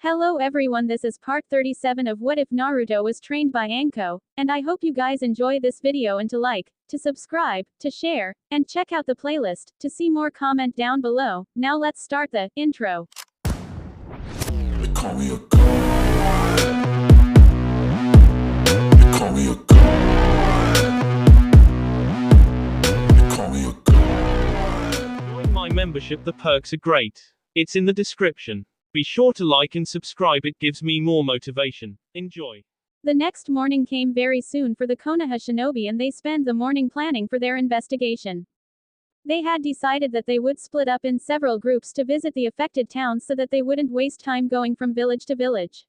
Hello everyone, this is part 37 of What If Naruto was trained by Anko, and I hope you guys enjoy this video and to like, to subscribe, to share, and check out the playlist, to see more comment down below. Now let's start the intro. They call me a god. They call me a god. They call me a god. Join my membership, the perks are great. It's in the description. Be sure to like and subscribe, it gives me more motivation. Enjoy. The next morning came very soon for the Konoha shinobi and they spent the morning planning for their investigation. They had decided that they would split up in several groups to visit the affected towns so that they wouldn't waste time going from village to village.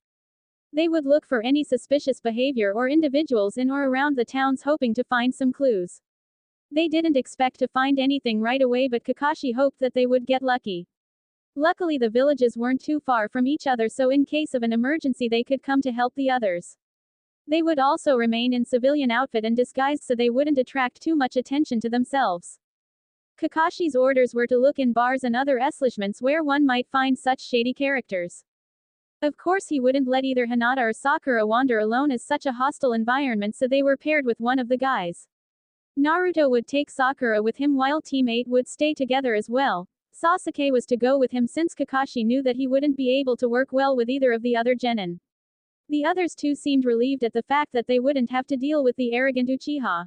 They would look for any suspicious behavior or individuals in or around the towns, hoping to find some clues. They didn't expect to find anything right away, but Kakashi hoped that they would get lucky. Luckily the villages weren't too far from each other, so in case of an emergency they could come to help the others. They would also remain in civilian outfit and disguised so they wouldn't attract too much attention to themselves. Kakashi's orders were to look in bars and other establishments where one might find such shady characters. Of course he wouldn't let either Hinata or Sakura wander alone as such a hostile environment, so they were paired with one of the guys. Naruto would take Sakura with him while Team 8 would stay together as well. Sasuke was to go with him since Kakashi knew that he wouldn't be able to work well with either of the other genin. The others too seemed relieved at the fact that they wouldn't have to deal with the arrogant Uchiha.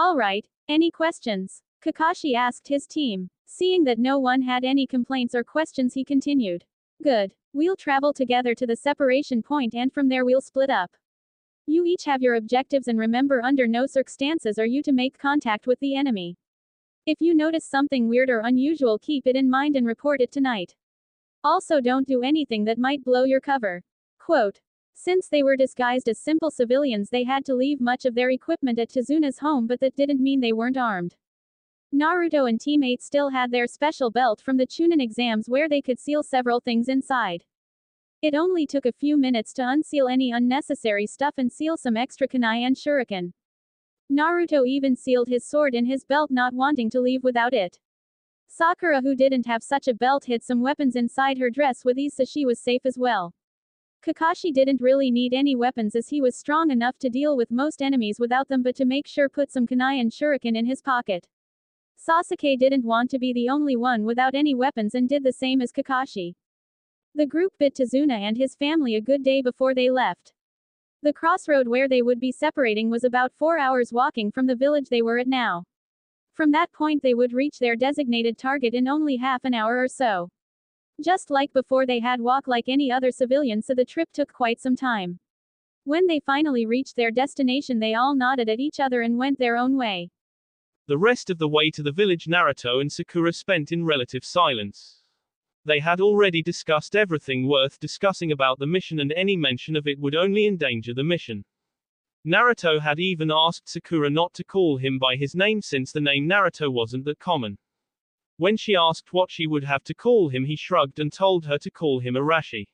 Alright, any questions? Kakashi asked his team. Seeing that no one had any complaints or questions, he continued. Good. We'll travel together to the separation point and from there we'll split up. You each have your objectives, and remember, under no circumstances are you to make contact with the enemy. If you notice something weird or unusual, keep it in mind and report it tonight. Also don't do anything that might blow your cover. Quote. Since they were disguised as simple civilians, they had to leave much of their equipment at Tazuna's home, but that didn't mean they weren't armed. Naruto and Team 8 still had their special belt from the Chunin exams where they could seal several things inside. It only took a few minutes to unseal any unnecessary stuff and seal some extra kunai and shuriken. Naruto even sealed his sword in his belt, not wanting to leave without it. Sakura, who didn't have such a belt, hid some weapons inside her dress with ease, so she was safe as well. Kakashi didn't really need any weapons as he was strong enough to deal with most enemies without them, but to make sure put some kunai and shuriken in his pocket. Sasuke didn't want to be the only one without any weapons and did the same as Kakashi. The group bid Tazuna and his family a good day before they left. The crossroad where they would be separating was about 4 hours walking from the village they were at now. From that point they would reach their designated target in only half an hour or so. Just like before, they had walk like any other civilian, so the trip took quite some time. When they finally reached their destination, they all nodded at each other and went their own way. The rest of the way to the village Naruto and Sakura spent in relative silence. They had already discussed everything worth discussing about the mission, and any mention of it would only endanger the mission. Naruto had even asked Sakura not to call him by his name since the name Naruto wasn't that common. When she asked what she would have to call him, he shrugged and told her to call him Arashi.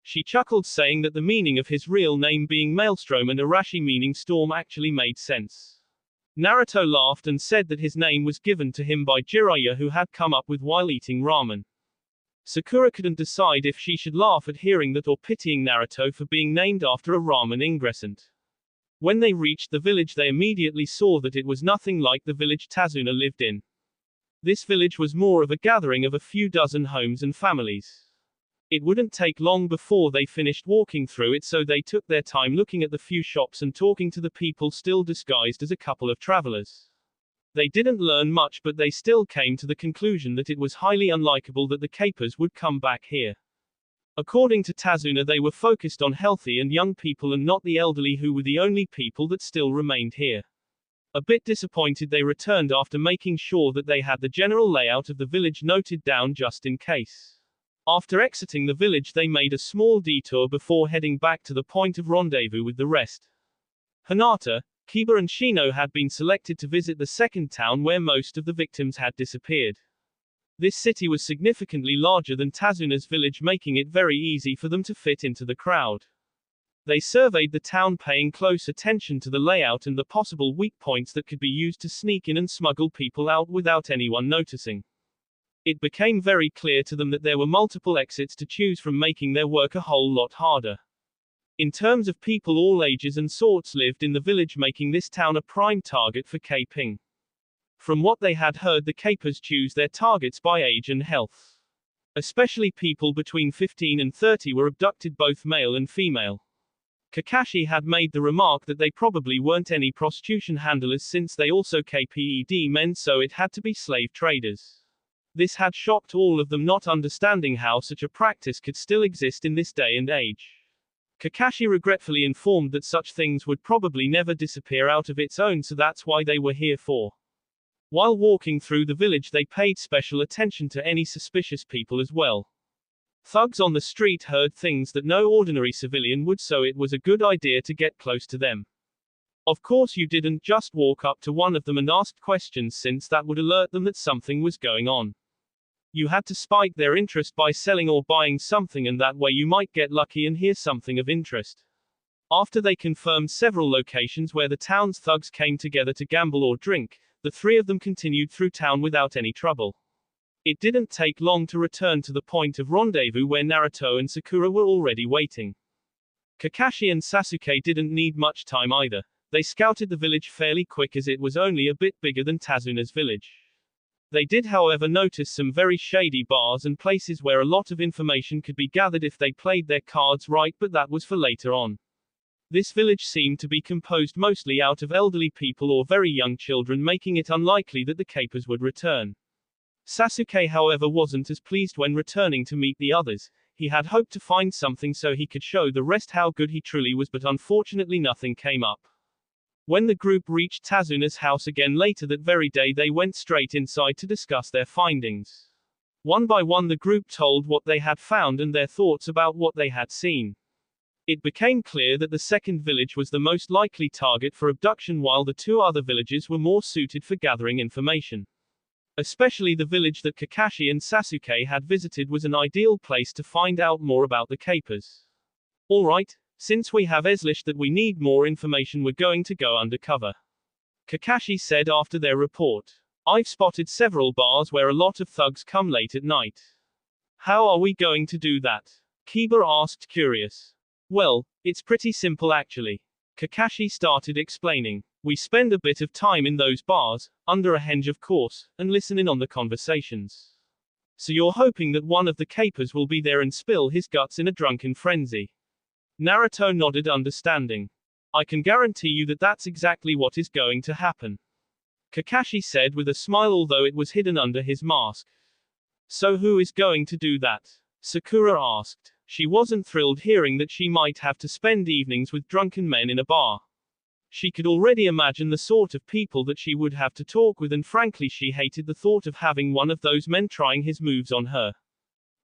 She chuckled, saying that the meaning of his real name being Maelstrom and Arashi meaning storm actually made sense. Naruto laughed and said that his name was given to him by Jiraiya, who had come up with while eating ramen. Sakura couldn't decide if she should laugh at hearing that or pitying Naruto for being named after a ramen ingredient. When they reached the village, they immediately saw that it was nothing like the village Tazuna lived in. This village was more of a gathering of a few dozen homes and families. It wouldn't take long before they finished walking through it, so they took their time looking at the few shops and talking to the people still disguised as a couple of travelers. They didn't learn much, but they still came to the conclusion that it was highly unlikable that the Capers would come back here. According to Tazuna, they were focused on healthy and young people and not the elderly, who were the only people that still remained here. A bit disappointed, they returned after making sure that they had the general layout of the village noted down just in case. After exiting the village, they made a small detour before heading back to the point of rendezvous with the rest. Hinata, Kiba and Shino had been selected to visit the second town where most of the victims had disappeared. This city was significantly larger than Tazuna's village, making it very easy for them to fit into the crowd. They surveyed the town, paying close attention to the layout and the possible weak points that could be used to sneak in and smuggle people out without anyone noticing. It became very clear to them that there were multiple exits to choose from, making their work a whole lot harder. In terms of people, all ages and sorts lived in the village, making this town a prime target for caping. From what they had heard, the capers choose their targets by age and health. Especially people between 15 and 30 were abducted, both male and female. Kakashi had made the remark that they probably weren't any prostitution handlers since they also KPED men, so it had to be slave traders. This had shocked all of them, not understanding how such a practice could still exist in this day and age. Kakashi regretfully informed that such things would probably never disappear out of its own, so that's why they were here for. While walking through the village, they paid special attention to any suspicious people as well. Thugs on the street heard things that no ordinary civilian would, so it was a good idea to get close to them. Of course, you didn't just walk up to one of them and ask questions, since that would alert them that something was going on. You had to spike their interest by selling or buying something, and that way you might get lucky and hear something of interest. After they confirmed several locations where the town's thugs came together to gamble or drink, the three of them continued through town without any trouble. It didn't take long to return to the point of rendezvous where Naruto and Sakura were already waiting. Kakashi and Sasuke didn't need much time either. They scouted the village fairly quick, as it was only a bit bigger than Tazuna's village. They did, however, notice some very shady bars and places where a lot of information could be gathered if they played their cards right, but that was for later on. This village seemed to be composed mostly out of elderly people or very young children, making it unlikely that the capers would return. Sasuke, however, wasn't as pleased when returning to meet the others. He had hoped to find something so he could show the rest how good he truly was, but unfortunately nothing came up. When the group reached Tazuna's house again later that very day, they went straight inside to discuss their findings. One by one, the group told what they had found and their thoughts about what they had seen. It became clear that the second village was the most likely target for abduction, while the two other villages were more suited for gathering information. Especially the village that Kakashi and Sasuke had visited was an ideal place to find out more about the capers. Alright, since we have established that we need more information, we're going to go undercover, Kakashi said after their report. I've spotted several bars where a lot of thugs come late at night. How are we going to do that? Kiba asked, curious. Well, it's pretty simple actually. Kakashi started explaining. We spend a bit of time in those bars, under a henge of course, and listen in on the conversations. So you're hoping that one of the capers will be there and spill his guts in a drunken frenzy? Naruto nodded, understanding. I can guarantee you that that's exactly what is going to happen, Kakashi said with a smile, although it was hidden under his mask. So who is going to do that? Sakura asked. She wasn't thrilled hearing that she might have to spend evenings with drunken men in a bar. She could already imagine the sort of people that she would have to talk with, and frankly she hated the thought of having one of those men trying his moves on her.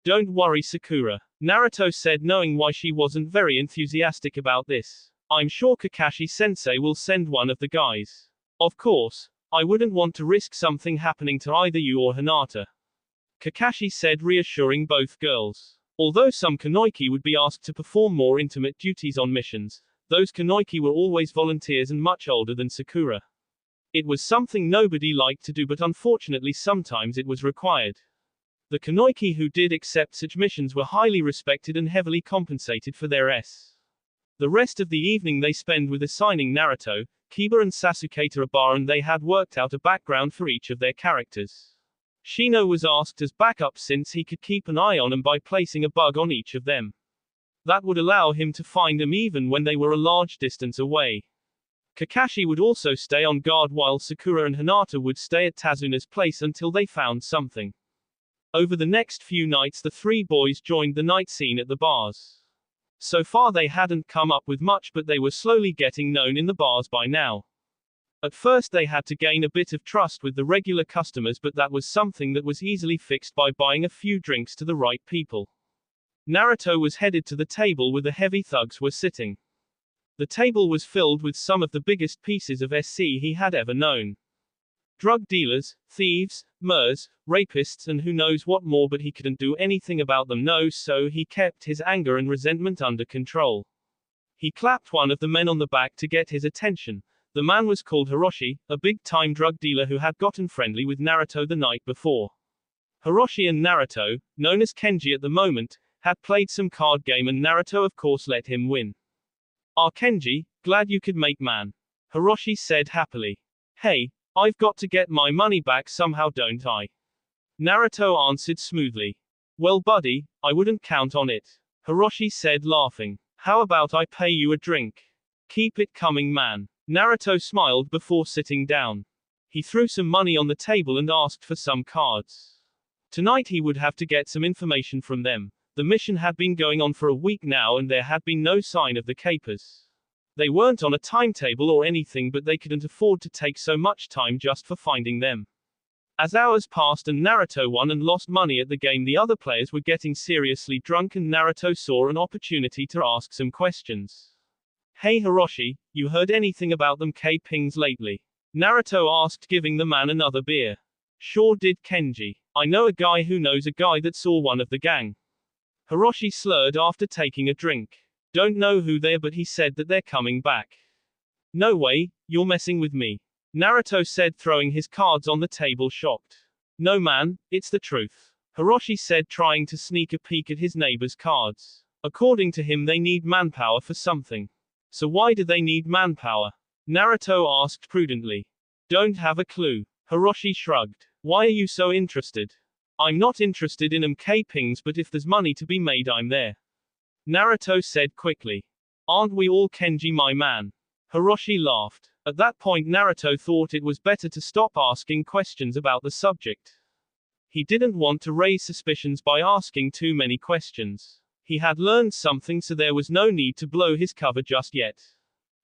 Don't worry, Sakura, Naruto said, knowing why she wasn't very enthusiastic about this. I'm sure Kakashi-sensei will send one of the guys. Of course. I wouldn't want to risk something happening to either you or Hinata, Kakashi said, reassuring both girls. Although some kunoichi would be asked to perform more intimate duties on missions, those kunoichi were always volunteers and much older than Sakura. It was something nobody liked to do, but unfortunately sometimes it was required. The kunoichi who did accept such missions were highly respected and heavily compensated for their s. The rest of the evening they spent with assigning Naruto, Kiba and Sasuke to a bar, and they had worked out a background for each of their characters. Shino was asked as backup since he could keep an eye on them by placing a bug on each of them. That would allow him to find them even when they were a large distance away. Kakashi would also stay on guard, while Sakura and Hinata would stay at Tazuna's place until they found something. Over the next few nights the three boys joined the night scene at the bars. So far they hadn't come up with much, but they were slowly getting known in the bars by now. At first they had to gain a bit of trust with the regular customers, but that was something that was easily fixed by buying a few drinks to the right people. Naruto was headed to the table where the heavy thugs were sitting. The table was filled with some of the biggest pieces of SC he had ever known. Drug dealers, thieves, murs, rapists, and who knows what more, but he couldn't do anything about them, so he kept his anger and resentment under control. He clapped one of the men on the back to get his attention. The man was called Hiroshi, a big-time drug dealer who had gotten friendly with Naruto the night before. Hiroshi and Naruto, known as Kenji at the moment, had played some card game and Naruto of course let him win. "Ah Kenji, glad you could make man," Hiroshi said happily. "Hey, I've got to get my money back somehow don't I?" Naruto answered smoothly. "Well buddy, I wouldn't count on it," Hiroshi said laughing. "How about I pay you a drink? Keep it coming man." Naruto smiled before sitting down. He threw some money on the table and asked for some cards. Tonight he would have to get some information from them. The mission had been going on for a week now and there had been no sign of the capers. They weren't on a timetable or anything but they couldn't afford to take so much time just for finding them. As hours passed and Naruto won and lost money at the game, the other players were getting seriously drunk and Naruto saw an opportunity to ask some questions. "Hey Hiroshi, you heard anything about them K-pings lately?" Naruto asked, giving the man another beer. "Sure did Kenji. I know a guy who knows a guy that saw one of the gang." Hiroshi slurred after taking a drink. "Don't know who they're but he said that they're coming back." "No way, you're messing with me," Naruto said, throwing his cards on the table shocked. "No man, it's the truth," Hiroshi said, trying to sneak a peek at his neighbor's cards. According to him they need manpower for something. "So why do they need manpower?" Naruto asked prudently. "Don't have a clue," Hiroshi shrugged. "Why are you so interested?" "I'm not interested in K-pings but if there's money to be made I'm there," Naruto said quickly. "Aren't we all Kenji my man?" Hiroshi laughed. At that point Naruto thought it was better to stop asking questions about the subject. He didn't want to raise suspicions by asking too many questions. He had learned something so there was no need to blow his cover just yet.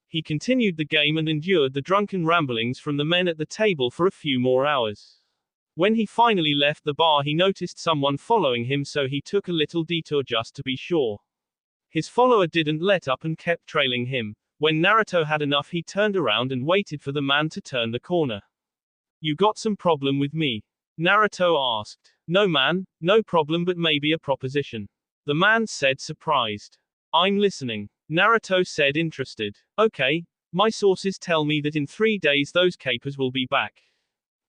He continued the game and endured the drunken ramblings from the men at the table for a few more hours. When he finally left the bar he noticed someone following him so he took a little detour just to be sure. His follower didn't let up and kept trailing him. When Naruto had enough he turned around and waited for the man to turn the corner. "You got some problem with me?" Naruto asked. "No man, no problem but maybe a proposition," the man said surprised. "I'm listening," Naruto said interested. "Okay, my sources tell me that in 3 days those capers will be back,"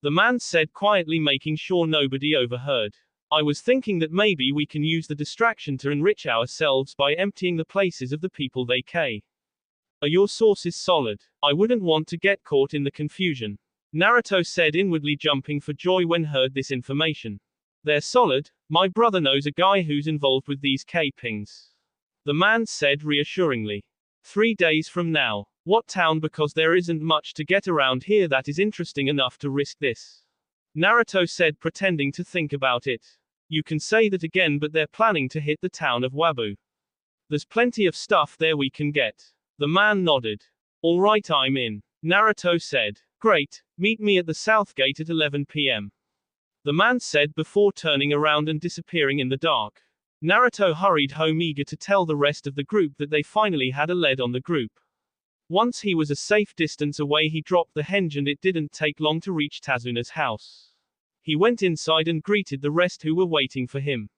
the man said quietly, making sure nobody overheard. "I was thinking that maybe we can use the distraction to enrich ourselves by emptying the places of the people they K. Are your sources solid? I wouldn't want to get caught in the confusion," Naruto said, inwardly jumping for joy when heard this information. "They're solid. My brother knows a guy who's involved with these K-pings," the man said reassuringly. 3 days from now. What town? Because there isn't much to get around here that is interesting enough to risk this," Naruto said, pretending to think about it. "You can say that again, but they're planning to hit the town of Wabu. There's plenty of stuff there we can get." The man nodded. "All right, I'm in," Naruto said. "Great, meet me at the south gate at 11 p.m. the man said before turning around and disappearing in the dark. Naruto hurried home, eager to tell the rest of the group that they finally had a lead on the group. Once he was a safe distance away he dropped the henge and it didn't take long to reach Tazuna's house. He went inside and greeted the rest who were waiting for him.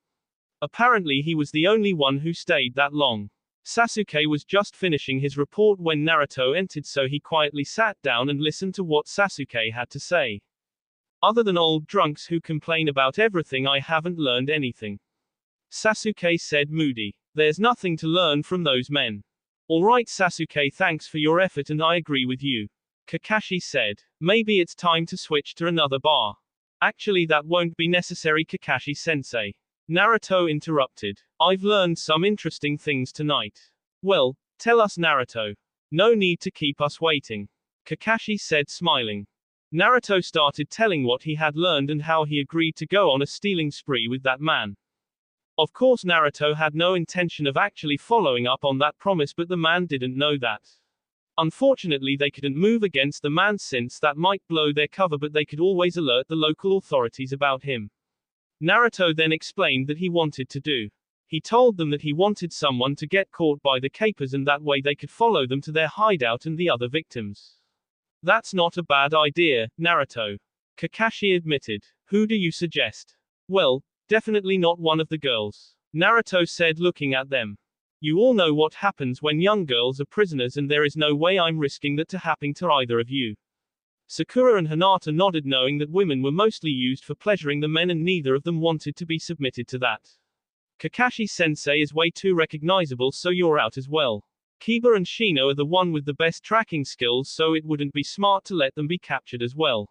Apparently he was the only one who stayed that long. Sasuke was just finishing his report when Naruto entered, so he quietly sat down and listened to what Sasuke had to say. "Other than old drunks who complain about everything, I haven't learned anything," Sasuke said moody. "There's nothing to learn from those men." "Alright Sasuke, thanks for your effort and I agree with you," Kakashi said. "Maybe it's time to switch to another bar." "Actually that won't be necessary Kakashi-sensei," Naruto interrupted. "I've learned some interesting things tonight." "Well, tell us Naruto." "No need to keep us waiting," Kakashi said, smiling. Naruto started telling what he had learned and how he agreed to go on a stealing spree with that man. Of course Naruto had no intention of actually following up on that promise, but the man didn't know that. Unfortunately they couldn't move against the man since that might blow their cover, but they could always alert the local authorities about him. Naruto then explained that he wanted to do. He told them that he wanted someone to get caught by the capers and that way they could follow them to their hideout and the other victims. "That's not a bad idea, Naruto," Kakashi admitted. "Who do you suggest?" "Well, definitely not one of the girls," Naruto said, looking at them. "You all know what happens when young girls are prisoners and there is no way I'm risking that to happen to either of you." Sakura and Hinata nodded, knowing that women were mostly used for pleasuring the men and neither of them wanted to be submitted to that. Kakashi-sensei is way too recognizable, so you're out as well. Kiba and Shino are the one with the best tracking skills, so it wouldn't be smart to let them be captured as well.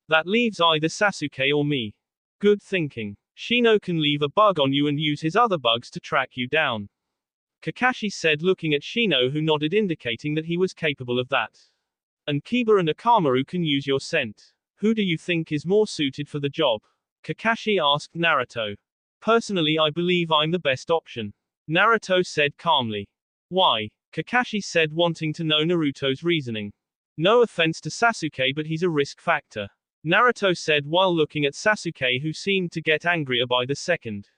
That leaves either Sasuke or me. Good thinking. Shino can leave a bug on you and use his other bugs to track you down. Kakashi said, looking at Shino, who nodded, indicating that he was capable of that. And Kiba and Akamaru can use your scent. Who do you think is more suited for the job? Kakashi asked Naruto. Personally, I believe I'm the best option. Naruto said calmly. Why? Kakashi said, wanting to know Naruto's reasoning. No offense to Sasuke, but he's a risk factor. Naruto said while looking at Sasuke, who seemed to get angrier by the second.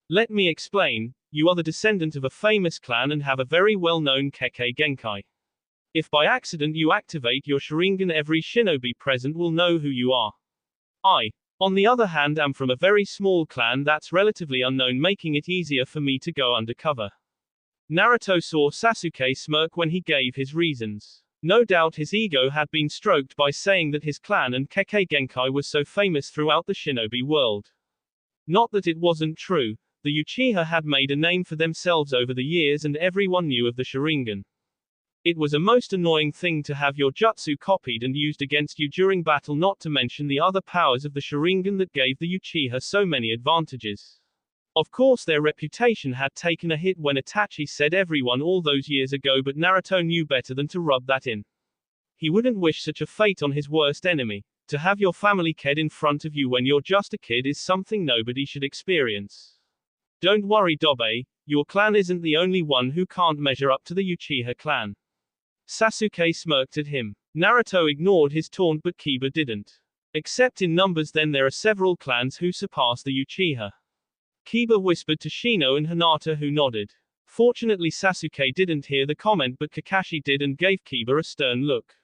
Let me explain. You are the descendant of a famous clan and have a very well-known Kekkei Genkai. If by accident you activate your Sharingan, every shinobi present will know who you are. I, on the other hand, am from a very small clan that's relatively unknown, making it easier for me to go undercover. Naruto saw Sasuke smirk when he gave his reasons. No doubt his ego had been stroked by saying that his clan and Kekkei Genkai was so famous throughout the shinobi world. Not that it wasn't true. The Uchiha had made a name for themselves over the years and everyone knew of the Sharingan. It was a most annoying thing to have your jutsu copied and used against you during battle, not to mention the other powers of the Sharingan that gave the Uchiha so many advantages. Of course their reputation had taken a hit when Itachi said everyone all those years ago, but Naruto knew better than to rub that in. He wouldn't wish such a fate on his worst enemy. To have your family killed in front of you when you're just a kid is something nobody should experience. Don't worry, Dobe, your clan isn't the only one who can't measure up to the Uchiha clan. Sasuke smirked at him. Naruto ignored his taunt, but Kiba didn't. Except in numbers, then there are several clans who surpass the Uchiha. Kiba whispered to Shino and Hinata, who nodded. Fortunately Sasuke didn't hear the comment, but Kakashi did and gave Kiba a stern look.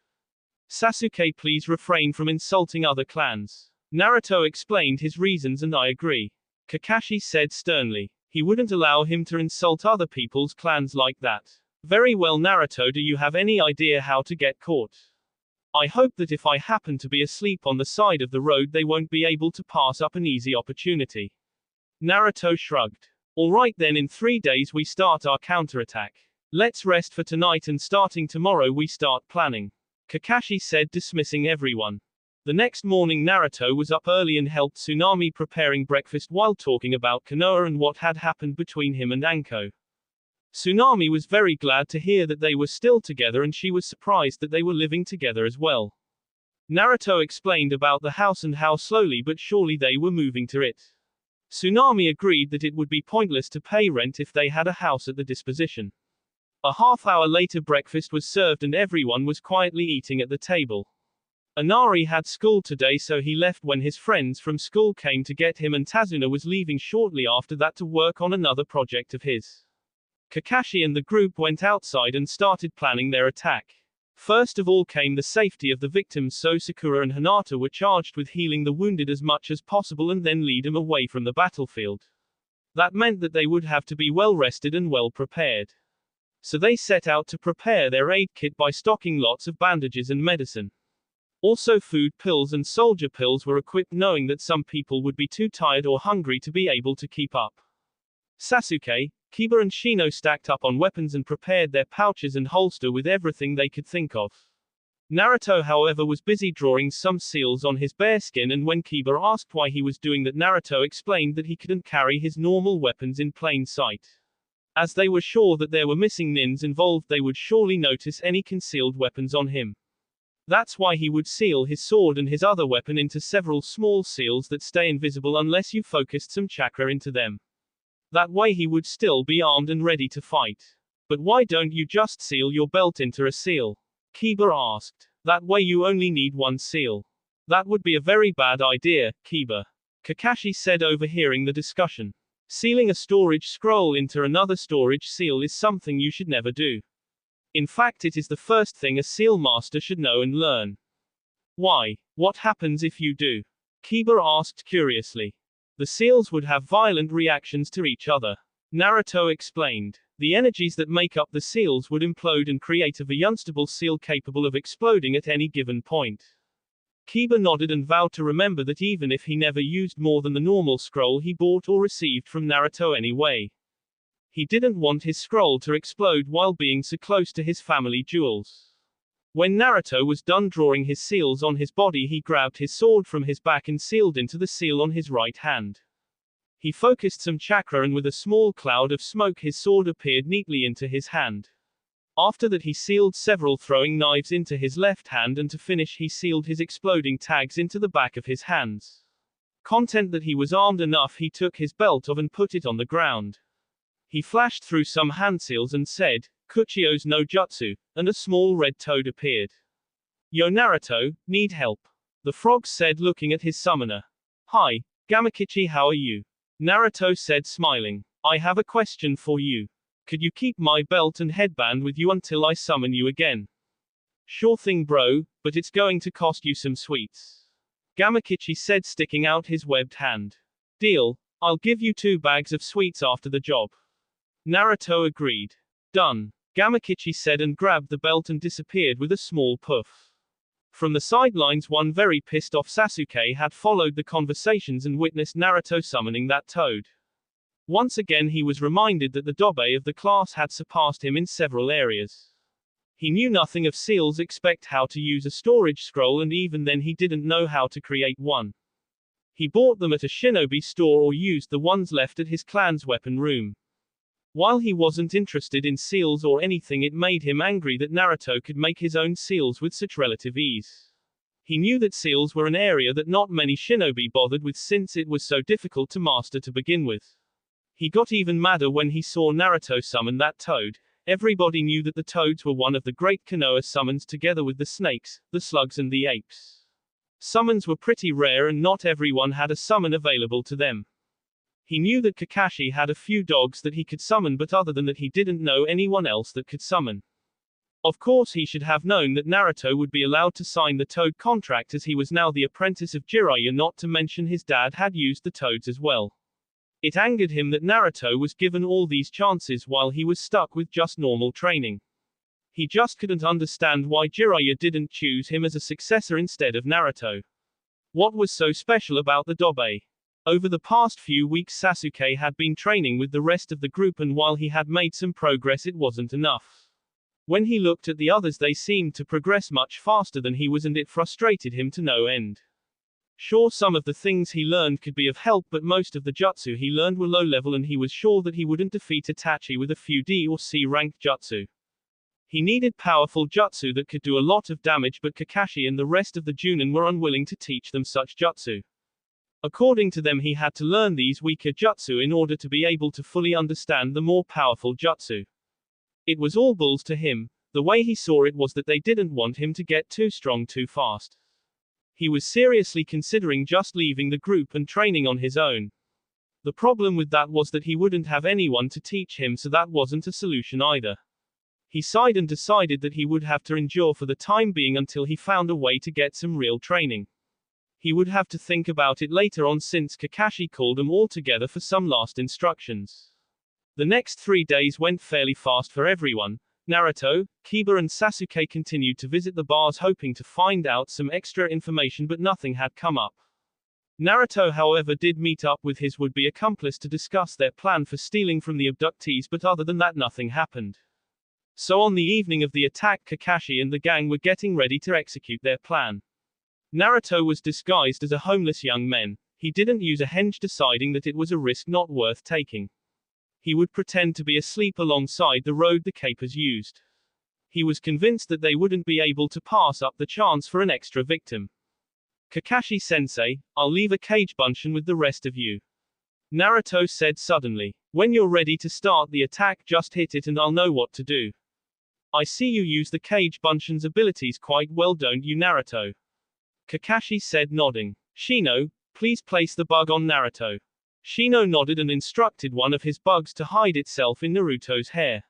Sasuke, please refrain from insulting other clans. Naruto explained his reasons and I agree. Kakashi said sternly. He wouldn't allow him to insult other people's clans like that. Very well, Naruto, do you have any idea how to get caught? I hope that if I happen to be asleep on the side of the road, they won't be able to pass up an easy opportunity. Naruto shrugged. Alright then, in 3 days we start our counterattack. Let's rest for tonight and starting tomorrow we start planning. Kakashi said, dismissing everyone. The next morning Naruto was up early and helped Tsunami preparing breakfast while talking about Konoha and what had happened between him and Anko. Tsunami was very glad to hear that they were still together and she was surprised that they were living together as well. Naruto explained about the house and how slowly but surely they were moving to it. Tsunami agreed that it would be pointless to pay rent if they had a house at the disposition. A half-hour later breakfast was served and everyone was quietly eating at the table. Inari had school today, so he left when his friends from school came to get him, and Tazuna was leaving shortly after that to work on another project of his. Kakashi and the group went outside and started planning their attack. First of all came the safety of the victims, so Sakura and Hinata were charged with healing the wounded as much as possible and then lead them away from the battlefield. That meant that they would have to be well rested and well prepared. So they set out to prepare their aid kit by stocking lots of bandages and medicine. Also food pills and soldier pills were equipped, knowing that some people would be too tired or hungry to be able to keep up. Sasuke, Kiba and Shino stacked up on weapons and prepared their pouches and holster with everything they could think of. Naruto, however, was busy drawing some seals on his bearskin, and when Kiba asked why he was doing that, Naruto explained that he couldn't carry his normal weapons in plain sight. As they were sure that there were missing nins involved, they would surely notice any concealed weapons on him. That's why he would seal his sword and his other weapon into several small seals that stay invisible unless you focused some chakra into them. That way he would still be armed and ready to fight. But why don't you just seal your belt into a seal? Kiba asked. That way you only need one seal. That would be a very bad idea, Kiba. Kakashi said, overhearing the discussion. Sealing a storage scroll into another storage seal is something you should never do. In fact, it is the first thing a seal master should know and learn. Why? What happens if you do? Kiba asked curiously. The seals would have violent reactions to each other. Naruto explained. The energies that make up the seals would implode and create a unstable seal capable of exploding at any given point. Kiba nodded and vowed to remember that even if he never used more than the normal scroll he bought or received from Naruto anyway. He didn't want his scroll to explode while being so close to his family jewels. When Naruto was done drawing his seals on his body, he grabbed his sword from his back and sealed into the seal on his right hand. He focused some chakra and with a small cloud of smoke his sword appeared neatly into his hand. After that he sealed several throwing knives into his left hand, and to finish he sealed his exploding tags into the back of his hands. Content that he was armed enough, he took his belt off and put it on the ground. He flashed through some hand seals and said, "Kuchio's no jutsu," and a small red toad appeared. "Yo Naruto, need help?" the frog said, looking at his summoner. "Hi, Gamakichi, how are you?" Naruto said, smiling. "I have a question for you. Could you keep my belt and headband with you until I summon you again?" "Sure thing, bro, but it's going to cost you some sweets," Gamakichi said, sticking out his webbed hand. "Deal, I'll give you 2 bags of sweets after the job." Naruto agreed. "Done," Gamakichi said and grabbed the belt and disappeared with a small puff. From the sidelines, one very pissed off Sasuke had followed the conversations and witnessed Naruto summoning that toad. Once again he was reminded that the dobe of the class had surpassed him in several areas. He knew nothing of seals except how to use a storage scroll, and even then he didn't know how to create one. He bought them at a shinobi store or used the ones left at his clan's weapon room. While he wasn't interested in seals or anything, it made him angry that Naruto could make his own seals with such relative ease. He knew that seals were an area that not many shinobi bothered with since it was so difficult to master to begin with. He got even madder when he saw Naruto summon that toad. Everybody knew that the toads were one of the great Konoha summons together with the snakes, the slugs and the apes. Summons were pretty rare and not everyone had a summon available to them. He knew that Kakashi had a few dogs that he could summon, but other than that he didn't know anyone else that could summon. Of course he should have known that Naruto would be allowed to sign the toad contract, as he was now the apprentice of Jiraiya, not to mention his dad had used the toads as well. It angered him that Naruto was given all these chances while he was stuck with just normal training. He just couldn't understand why Jiraiya didn't choose him as a successor instead of Naruto. What was so special about the dobe? Over the past few weeks Sasuke had been training with the rest of the group, and while he had made some progress it wasn't enough. When he looked at the others they seemed to progress much faster than he was, and it frustrated him to no end. Sure, some of the things he learned could be of help, but most of the jutsu he learned were low level, and he was sure that he wouldn't defeat Itachi with a few D or C ranked jutsu. He needed powerful jutsu that could do a lot of damage, but Kakashi and the rest of the Junin were unwilling to teach them such jutsu. According to them, he had to learn these weaker jutsu in order to be able to fully understand the more powerful jutsu. It was all bulls to him. The way he saw it was that they didn't want him to get too strong too fast. He was seriously considering just leaving the group and training on his own. The problem with that was that he wouldn't have anyone to teach him, so that wasn't a solution either. He sighed and decided that he would have to endure for the time being until he found a way to get some real training. He would have to think about it later on, since Kakashi called them all together for some last instructions. The next 3 days went fairly fast for everyone. Naruto, Kiba and Sasuke continued to visit the bars hoping to find out some extra information, but nothing had come up. Naruto, however, did meet up with his would-be accomplice to discuss their plan for stealing from the abductees, but other than that nothing happened. So on the evening of the attack, Kakashi and the gang were getting ready to execute their plan. Naruto was disguised as a homeless young man. He didn't use a henge, deciding that it was a risk not worth taking. He would pretend to be asleep alongside the road the capers used. He was convinced that they wouldn't be able to pass up the chance for an extra victim. "Kakashi-sensei, I'll leave a cage bunchen with the rest of you," Naruto said suddenly. "When you're ready to start the attack, just hit it and I'll know what to do." "I see you use the cage bunchen's abilities quite well, don't you, Naruto?" Kakashi said, nodding. "Shino, please place the bug on Naruto." Shino nodded and instructed one of his bugs to hide itself in Naruto's hair.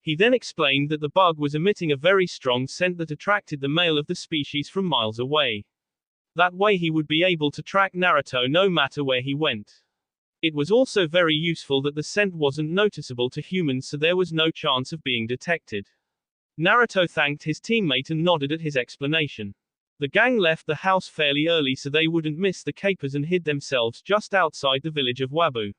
He then explained that the bug was emitting a very strong scent that attracted the male of the species from miles away. That way he would be able to track Naruto no matter where he went. It was also very useful that the scent wasn't noticeable to humans, so there was no chance of being detected. Naruto thanked his teammate and nodded at his explanation. The gang left the house fairly early so they wouldn't miss the capers and hid themselves just outside the village of Wabu.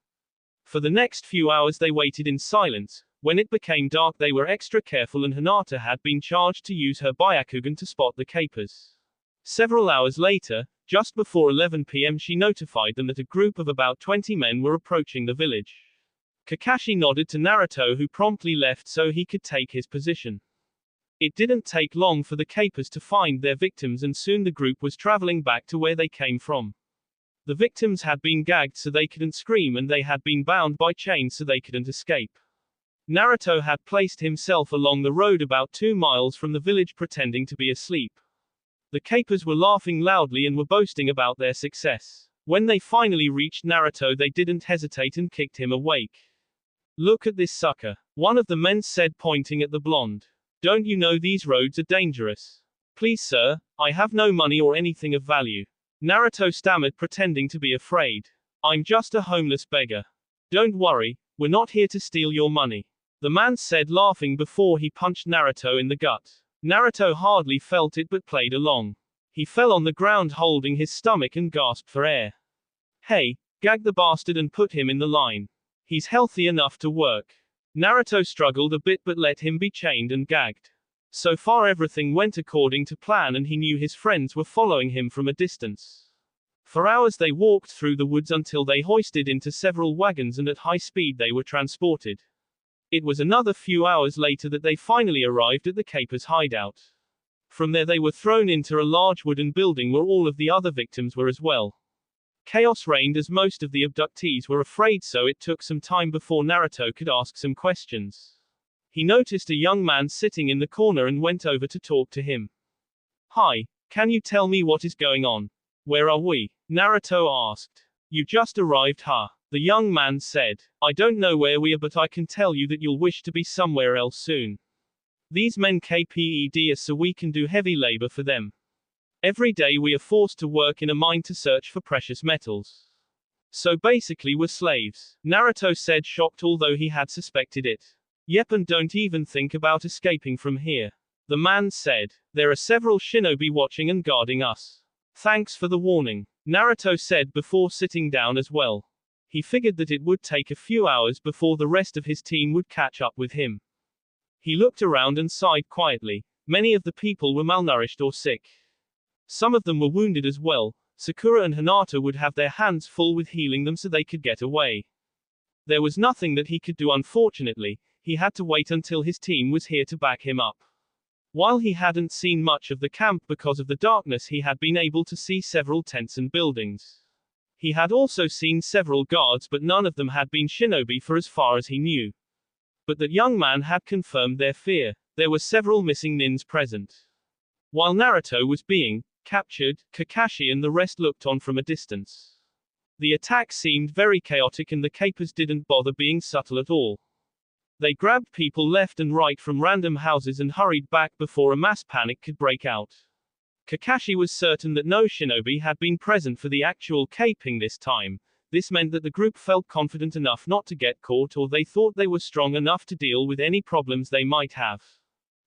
For the next few hours they waited in silence. When it became dark they were extra careful and Hinata had been charged to use her Byakugan to spot the capers. Several hours later, just before 11 p.m. she notified them that a group of about 20 men were approaching the village. Kakashi nodded to Naruto who promptly left so he could take his position. It didn't take long for the capers to find their victims and soon the group was traveling back to where they came from. The victims had been gagged so they couldn't scream and they had been bound by chains so they couldn't escape. Naruto had placed himself along the road about 2 miles from the village pretending to be asleep. The capers were laughing loudly and were boasting about their success. When they finally reached Naruto they didn't hesitate and kicked him awake. "Look at this sucker," one of the men said pointing at the blonde. "Don't you know these roads are dangerous?" "Please sir, I have no money or anything of value," Naruto stammered pretending to be afraid. "I'm just a homeless beggar." "Don't worry, we're not here to steal your money," the man said laughing before he punched Naruto in the gut. Naruto hardly felt it but played along. He fell on the ground holding his stomach and gasped for air. "Hey, gag the bastard and put him in the line. He's healthy enough to work." Naruto struggled a bit but let him be chained and gagged. So far everything went according to plan and he knew his friends were following him from a distance. For hours they walked through the woods until they hoisted into several wagons and at high speed they were transported. It was another few hours later that they finally arrived at the capers' hideout. From there they were thrown into a large wooden building where all of the other victims were as well. Chaos reigned as most of the abductees were afraid so it took some time before Naruto could ask some questions. He noticed a young man sitting in the corner and went over to talk to him. "Hi, can you tell me what is going on? Where are we?" Naruto asked. "You just arrived, huh?" The young man said. "I don't know where we are but I can tell you that you'll wish to be somewhere else soon. These men KPED us so we can do heavy labor for them. Every day we are forced to work in a mine to search for precious metals. So basically we're slaves," Naruto said shocked although he had suspected it. "Yep, and don't even think about escaping from here," the man said. "There are several shinobi watching and guarding us." "Thanks for the warning," Naruto said before sitting down as well. He figured that it would take a few hours before the rest of his team would catch up with him. He looked around and sighed quietly. Many of the people were malnourished or sick. Some of them were wounded as well. Sakura and Hinata would have their hands full with healing them so they could get away. There was nothing that he could do unfortunately, he had to wait until his team was here to back him up. While he hadn't seen much of the camp because of the darkness he had been able to see several tents and buildings. He had also seen several guards but none of them had been shinobi for as far as he knew. But that young man had confirmed their fear. There were several missing nins present. While Naruto was being captured, Kakashi and the rest looked on from a distance. The attack seemed very chaotic and the capers didn't bother being subtle at all. They grabbed people left and right from random houses and hurried back before a mass panic could break out. Kakashi was certain that no shinobi had been present for the actual caping this time. This meant that the group felt confident enough not to get caught or they thought they were strong enough to deal with any problems they might have.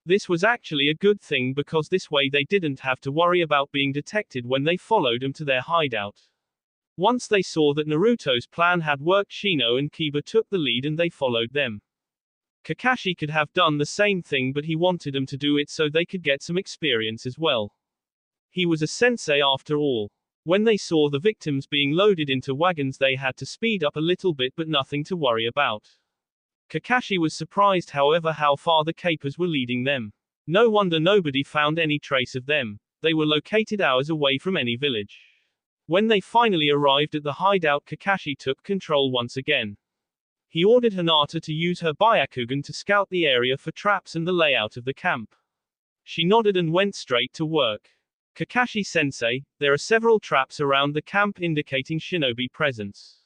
This was actually a good thing because this way they didn't have to worry about being detected when they followed him to their hideout. Once they saw that Naruto's plan had worked, Shino and Kiba took the lead and they followed them. Kakashi could have done the same thing but he wanted them to do it so they could get some experience as well. He was a sensei after all. When they saw the victims being loaded into wagons they had to speed up a little bit but nothing to worry about. Kakashi was surprised however how far the capers were leading them. No wonder nobody found any trace of them. They were located hours away from any village. When they finally arrived at the hideout Kakashi took control once again. He ordered Hinata to use her Byakugan to scout the area for traps and the layout of the camp. She nodded and went straight to work. Kakashi-sensei, there are several traps around the camp indicating shinobi presence.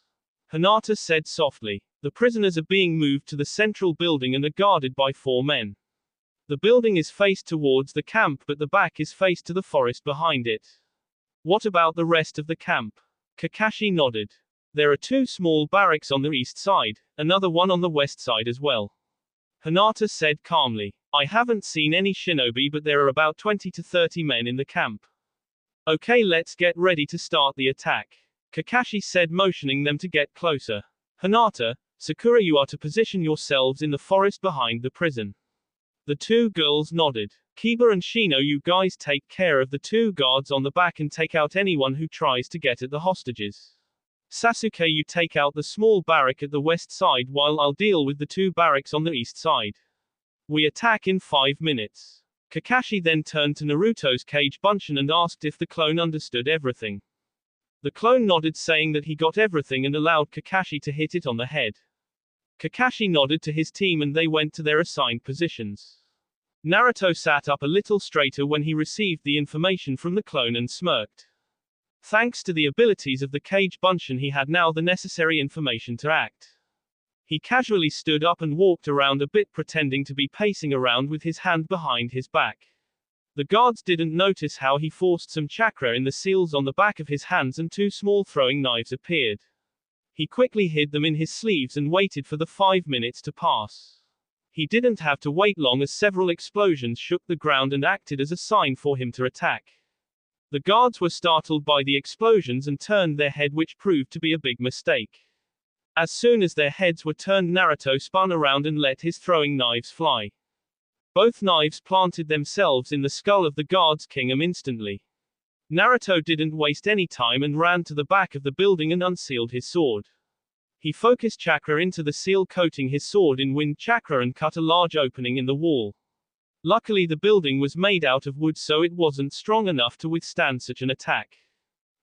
Hinata said softly. The prisoners are being moved to the central building and are guarded by 4 men. The building is faced towards the camp but the back is faced to the forest behind it. What about the rest of the camp? Kakashi nodded. There are 2 small barracks on the east side, another one on the west side as well. Hinata said calmly. I haven't seen any shinobi but there are about 20 to 30 men in the camp. Okay, let's get ready to start the attack, Kakashi said, motioning them to get closer. Hinata, Sakura, you are to position yourselves in the forest behind the prison. The two girls nodded. Kiba and Shino, you guys take care of the two guards on the back and take out anyone who tries to get at the hostages. Sasuke, you take out the small barrack at the west side while I'll deal with the two barracks on the east side. We attack in 5 minutes. Kakashi then turned to Naruto's cage Bunshin and asked if the clone understood everything. The clone nodded, saying that he got everything and allowed Kakashi to hit it on the head. Kakashi nodded to his team and they went to their assigned positions. Naruto sat up a little straighter when he received the information from the clone and smirked. Thanks to the abilities of the cage Bunshin, he had now the necessary information to act. He casually stood up and walked around a bit, pretending to be pacing around with his hand behind his back. The guards didn't notice how he forced some chakra in the seals on the back of his hands and 2 small throwing knives appeared. He quickly hid them in his sleeves and waited for the 5 minutes to pass. He didn't have to wait long, as several explosions shook the ground and acted as a sign for him to attack. The guards were startled by the explosions and turned their head, which proved to be a big mistake. As soon as their heads were turned, Naruto spun around and let his throwing knives fly. Both knives planted themselves in the skull of the guard's kingdom instantly. Naruto didn't waste any time and ran to the back of the building and unsealed his sword. He focused chakra into the seal, coating his sword in wind chakra, and cut a large opening in the wall. Luckily, the building was made out of wood, so it wasn't strong enough to withstand such an attack.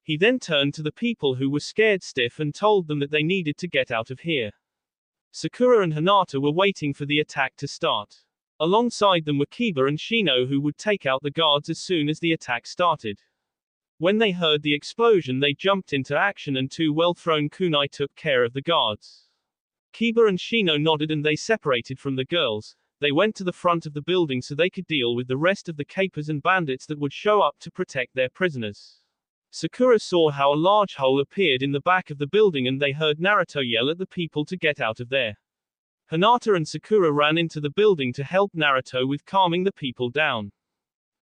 He then turned to the people who were scared stiff and told them that they needed to get out of here. Sakura and Hinata were waiting for the attack to start. Alongside them were Kiba and Shino, who would take out the guards as soon as the attack started. When they heard the explosion, they jumped into action and 2 well-thrown kunai took care of the guards. Kiba and Shino nodded and they separated from the girls. They went to the front of the building so they could deal with the rest of the capers and bandits that would show up to protect their prisoners. Sakura saw how a large hole appeared in the back of the building and they heard Naruto yell at the people to get out of there. Hinata and Sakura ran into the building to help Naruto with calming the people down.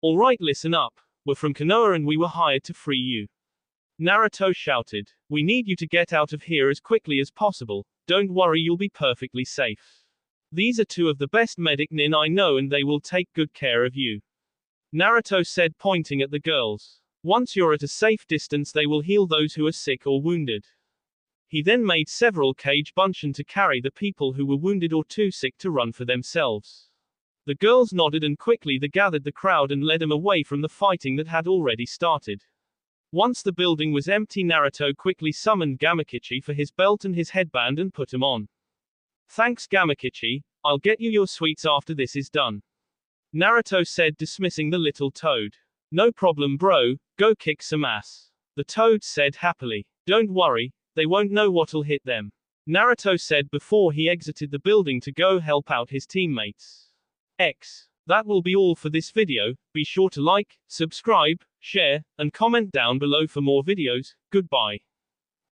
Alright, listen up. We're from Konoha and we were hired to free you. Naruto shouted. We need you to get out of here as quickly as possible. Don't worry, you'll be perfectly safe. These are 2 of the best medic nin I know and they will take good care of you. Naruto said, pointing at the girls. Once you're at a safe distance, they will heal those who are sick or wounded. He then made several cage Bunshin to carry the people who were wounded or too sick to run for themselves. The girls nodded and quickly they gathered the crowd and led them away from the fighting that had already started. Once the building was empty, Naruto quickly summoned Gamakichi for his belt and his headband and put him on. Thanks, Gamakichi. I'll get you your sweets after this is done. Naruto said, dismissing the little toad. No problem, bro. Go kick some ass. The toad said happily. Don't worry, they won't know what'll hit them. Naruto said before he exited the building to go help out his teammates. That will be all for this video. Be sure to like, subscribe, share, and comment down below for more videos. Goodbye.